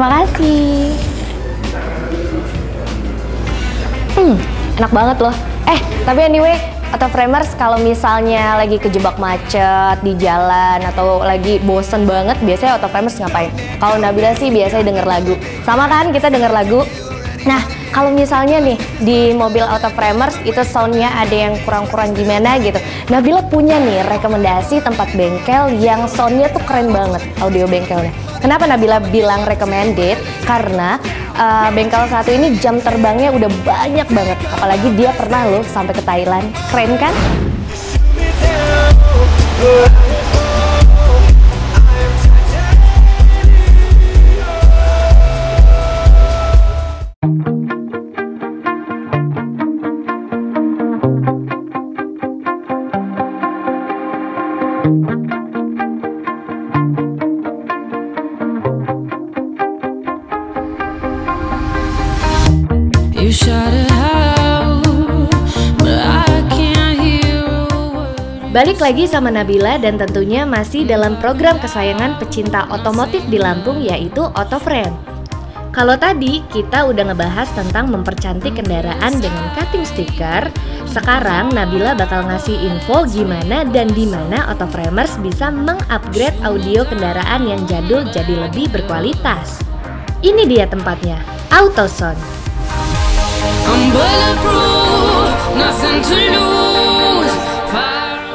Terima kasih. Enak banget loh. Tapi anyway, Autoframers kalau misalnya lagi kejebak macet di jalan atau lagi bosen banget, biasanya Autoframers ngapain? Kalau Nabila sih biasanya denger lagu. Sama kan, kita denger lagu. Nah, kalau misalnya nih di mobil Autoframers itu soundnya ada yang kurang-kurang gimana gitu, Nabila punya nih rekomendasi tempat bengkel yang soundnya tuh keren banget audio bengkelnya. Kenapa Nabila bilang recommended? Karena bengkel satu ini jam terbangnya udah banyak banget, apalagi dia pernah loh sampai ke Thailand. Keren kan? Balik lagi sama Nabila dan tentunya masih dalam program kesayangan pecinta otomotif di Lampung, yaitu Autoframe. Kalau tadi kita udah ngebahas tentang mempercantik kendaraan dengan cutting stiker, sekarang Nabila bakal ngasih info gimana dan di mana Autoframers bisa mengupgrade audio kendaraan yang jadul jadi lebih berkualitas. Ini dia tempatnya, AutoZone.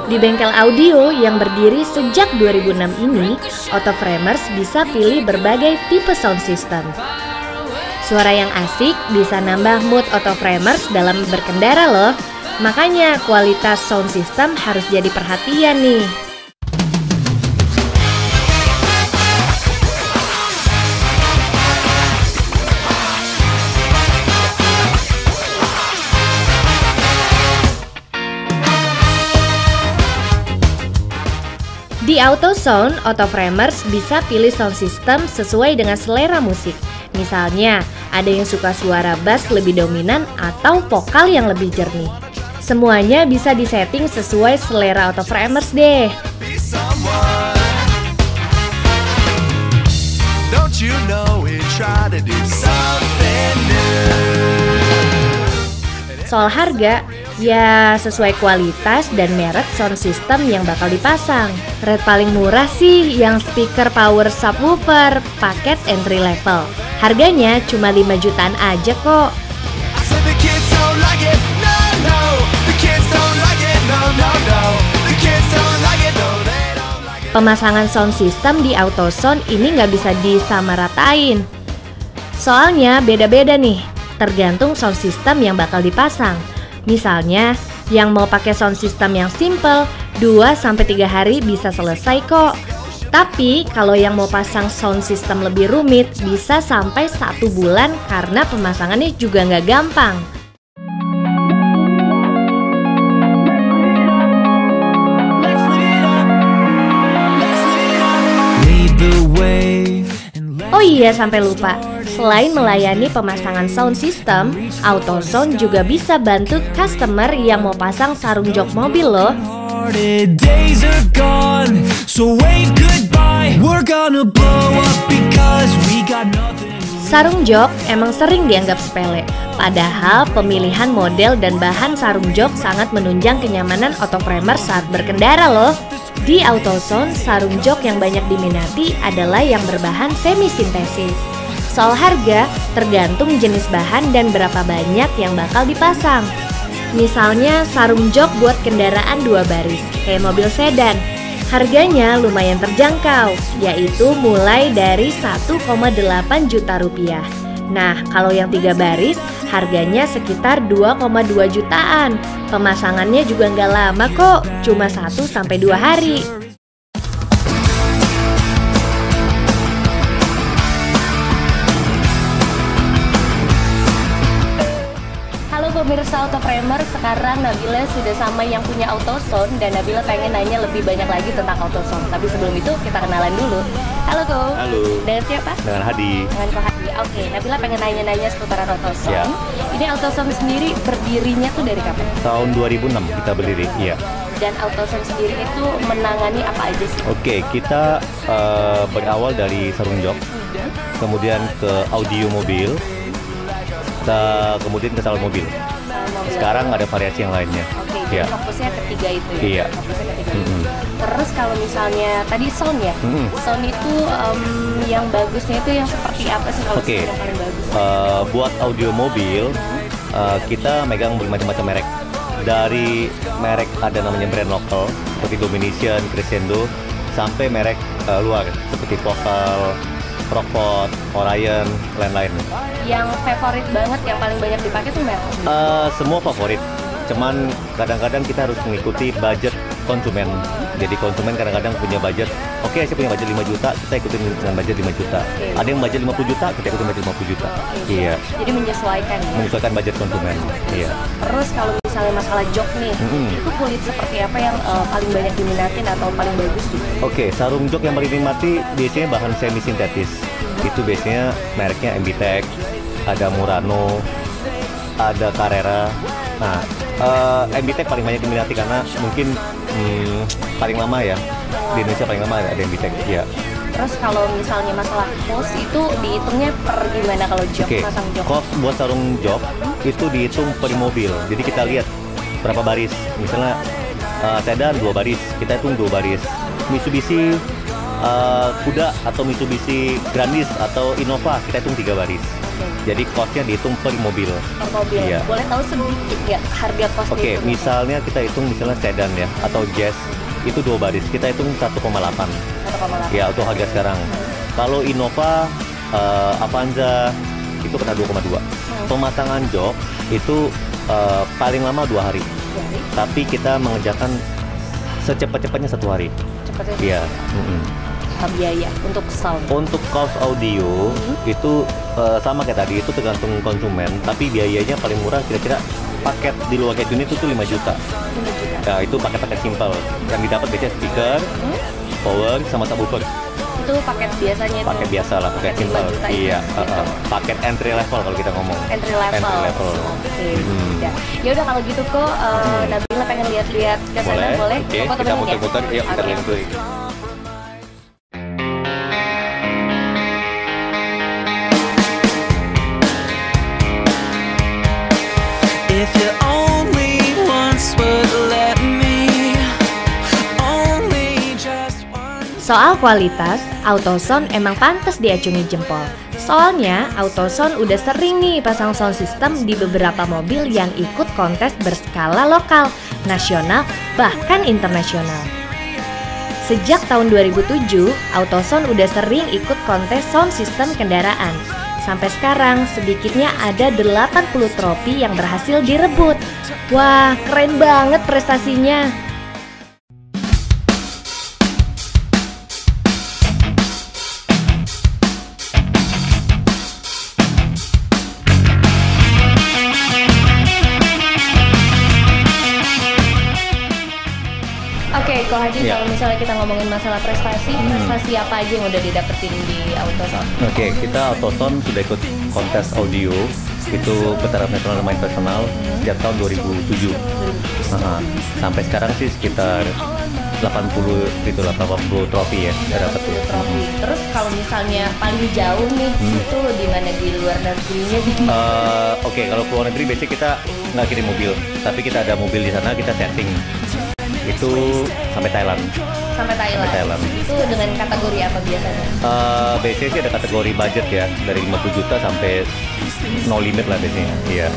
Di bengkel audio yang berdiri sejak 2006 ini, Autoframers bisa pilih berbagai tipe sound system. Suara yang asik bisa nambah mood Autoframers dalam berkendara loh. Makanya kualitas sound system harus jadi perhatian nih. Di AutoZone, Autoframers bisa pilih sound system sesuai dengan selera musik. Misalnya, ada yang suka suara bass lebih dominan atau vokal yang lebih jernih. Semuanya bisa disetting sesuai selera Autoframers deh. Soal harga, ya sesuai kualitas dan merek sound system yang bakal dipasang. Rate paling murah sih yang speaker power subwoofer paket entry level. Harganya cuma 5 jutaan aja kok. Pemasangan sound system di AutoZone ini nggak bisa disamaratain. Soalnya beda-beda nih, tergantung sound system yang bakal dipasang. Misalnya, yang mau pakai sound system yang simple, 2-3 hari bisa selesai kok. Tapi kalau yang mau pasang sound system lebih rumit, bisa sampai 1 bulan karena pemasangannya juga nggak gampang. Oh iya, sampai lupa. Selain melayani pemasangan sound system, AutoZone juga bisa bantu customer yang mau pasang sarung jok mobil loh. Sarung jok emang sering dianggap sepele, padahal pemilihan model dan bahan sarung jok sangat menunjang kenyamanan Autoframers saat berkendara loh. Di AutoZone, sarung jok yang banyak diminati adalah yang berbahan semi-sintesis. Soal harga, tergantung jenis bahan dan berapa banyak yang bakal dipasang. Misalnya sarung jok buat kendaraan 2 baris, kayak mobil sedan. Harganya lumayan terjangkau, yaitu mulai dari 1,8 juta rupiah. Nah, kalau yang 3 baris, harganya sekitar 2,2 jutaan. Pemasangannya juga nggak lama kok, cuma 1-2 hari. Pemirsa Autoframers, sekarang Nabila sudah sama yang punya AutoZone dan Nabila pengen nanya lebih banyak lagi tentang AutoZone. Tapi sebelum itu kita kenalan dulu. Halo Ko. Halo. Dengan siapa? Dengan Hadi. Dengan Ko Hadi. Oke, Nabila pengen nanya-nanya seputaran AutoZone. Ya. Ini AutoZone sendiri berdirinya tuh dari kapan? Tahun 2006 kita berdiri. Iya. Dan AutoZone sendiri itu menangani apa aja sih? Oke, kita berawal dari sarung jok. kemudian ke audio mobil, kemudian ke salon mobil. Sekarang ada variasi yang lainnya. Oke, jadi fokusnya ketiga itu ya? Iya. Fokusnya ketiga itu. Terus kalau misalnya, tadi sound ya? Sound itu yang bagusnya itu yang seperti apa sih kalau Oke. yang paling bagus? Buat audio mobil, kita megang bermacam-macam merek. Dari merek ada namanya brand lokal, seperti Domination, Crescendo, sampai merek luar, seperti Vokal, Rockport, Orion, lain-lain. Yang favorit banget, yang paling banyak dipakai tuh merek? Semua favorit, cuman kadang-kadang kita harus mengikuti budget konsumen. Jadi konsumen kadang-kadang punya budget, oke saya punya budget 5 juta, kita ikutin dengan budget 5 juta. Ada yang budget 50 juta, kita ikutin budget 50 juta. Iya. Jadi menyesuaikan ya? Menyesuaikan budget konsumen. Iya. Terus kalau misalnya masalah jok nih, itu kulit seperti apa yang paling banyak diminatin atau paling bagus gitu? Oke, sarung jok yang paling dinikmati biasanya bahan semi sintetis. Itu biasanya mereknya MBTech, ada Murano, ada Carrera. Nah, MBTech paling banyak diminati karena mungkin paling lama ya di Indonesia, paling lama ada MBTech. Iya. Terus kalau misalnya masalah cost itu dihitungnya per gimana kalau jok, Oke, pasang jok? cost buat sarung jok itu dihitung per mobil. Jadi kita lihat berapa baris. Misalnya sedan 2 baris, kita hitung 2 baris. Mitsubishi Kuda atau Mitsubishi Grandis atau Innova, kita hitung 3 baris. Jadi costnya dihitung per mobil. Per mobil. Iya. Boleh tahu sedikit nggak harga costnya? Oke, itu? misalnya kita hitung misalnya sedan ya atau Jazz itu 2 baris, kita hitung 1,8. 1,8. Ya, untuk harga sekarang. Kalau Innova, Avanza itu kena 2,2. Pemasangan jok itu paling lama 2 hari. Tapi kita mengerjakan secepat-cepatnya 1 hari. Cepatnya. Iya. Biaya untuk sound. Untuk cost audio itu sama kayak tadi, itu tergantung konsumen. Tapi biayanya paling murah kira-kira paket di luar kayak unit itu 5 juta. 5 juta. Nah, itu paket-paket simpel. Yang didapat biasanya speaker, power, sama subwoofer. Itu paket biasanya itu. Paket biasa lah, paket Paket 5 simpel. juta Iya, itu. paket entry level kalau kita ngomong. Entry level. Entry level. Oke. Ya udah kalau gitu kok Nabila pengen lihat-lihat ke sana boleh? Oke, Koko kita temenin ya? muter-muter, yuk kita Oke. lihat dulu. If you only once would let me, only just once. Soal kualitas, Autosound emang pantas diacungi jempol. Soalnya, Autosound udah sering nih pasang sound system di beberapa mobil yang ikut kontes berskala lokal, nasional, bahkan internasional. Sejak tahun 2007, Autosound udah sering ikut kontes sound system kendaraan. Sampai sekarang, sedikitnya ada 80 trofi yang berhasil direbut. Wah, keren banget prestasinya. Oke, Ko Haji, Ya. kalau misalnya kita ngomongin masalah prestasi, prestasi apa aja yang udah didapetin di Autosound? Oke, kita Autosound sudah ikut kontes audio itu bertaraf nasional dan internasional sejak tahun 2007. Sampai sekarang sih sekitar 80 trofi ya kita dapat ya. Trofi. Terus kalau misalnya paling jauh nih, itu di mana, di luar negerinya di Oke, kalau ke luar negeri biasanya kita nggak kirim mobil, tapi kita ada mobil di sana, kita setting. Itu sampai Thailand. sampai Thailand. Sampai Thailand. Itu dengan kategori apa biasanya? Biasanya sih ada kategori budget ya, dari 50 juta sampai no limit lah biasanya. Iya.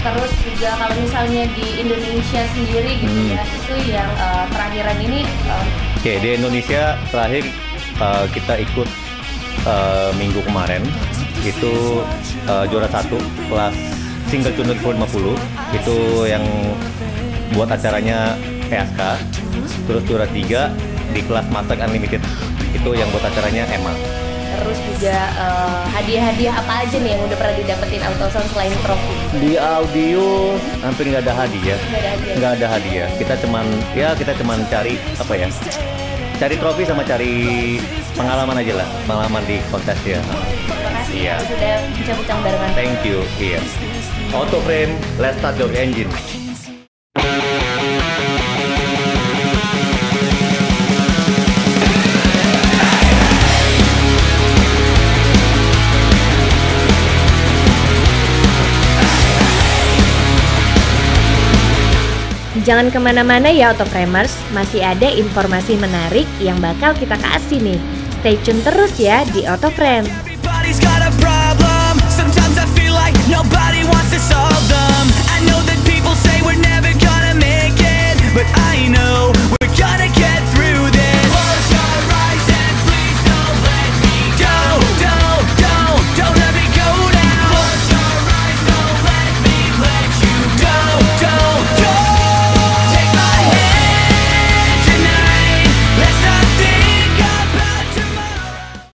Terus juga kalau misalnya di Indonesia sendiri gitu ya, itu yang terakhiran ini Oke, di Indonesia terakhir kita ikut minggu kemarin itu juara 1 kelas single tuner 50, itu yang buat acaranya PSK. Terus juara 3 di kelas Master Unlimited, itu yang buat acaranya EMA. terus juga hadiah-hadiah apa aja nih yang udah pernah didapetin Autosound selain trofi? Di audio hampir nggak ada hadiah. Nggak ada hadiah. Nggak ada hadiah. Kita cuman cari apa ya? Cari trofi sama cari pengalaman aja lah, pengalaman di kontes ya. Terima kasih Iya. sudah bincang-bincang barengan. Thank you. Iya. Auto frame, let's start your engine. Jangan kemana-mana ya Autoframers, masih ada informasi menarik yang bakal kita kasih nih. Stay tune terus ya di Autoframe. Everybody's got a problem. Sometimes I feel like nobody wants to solve them. I know that people say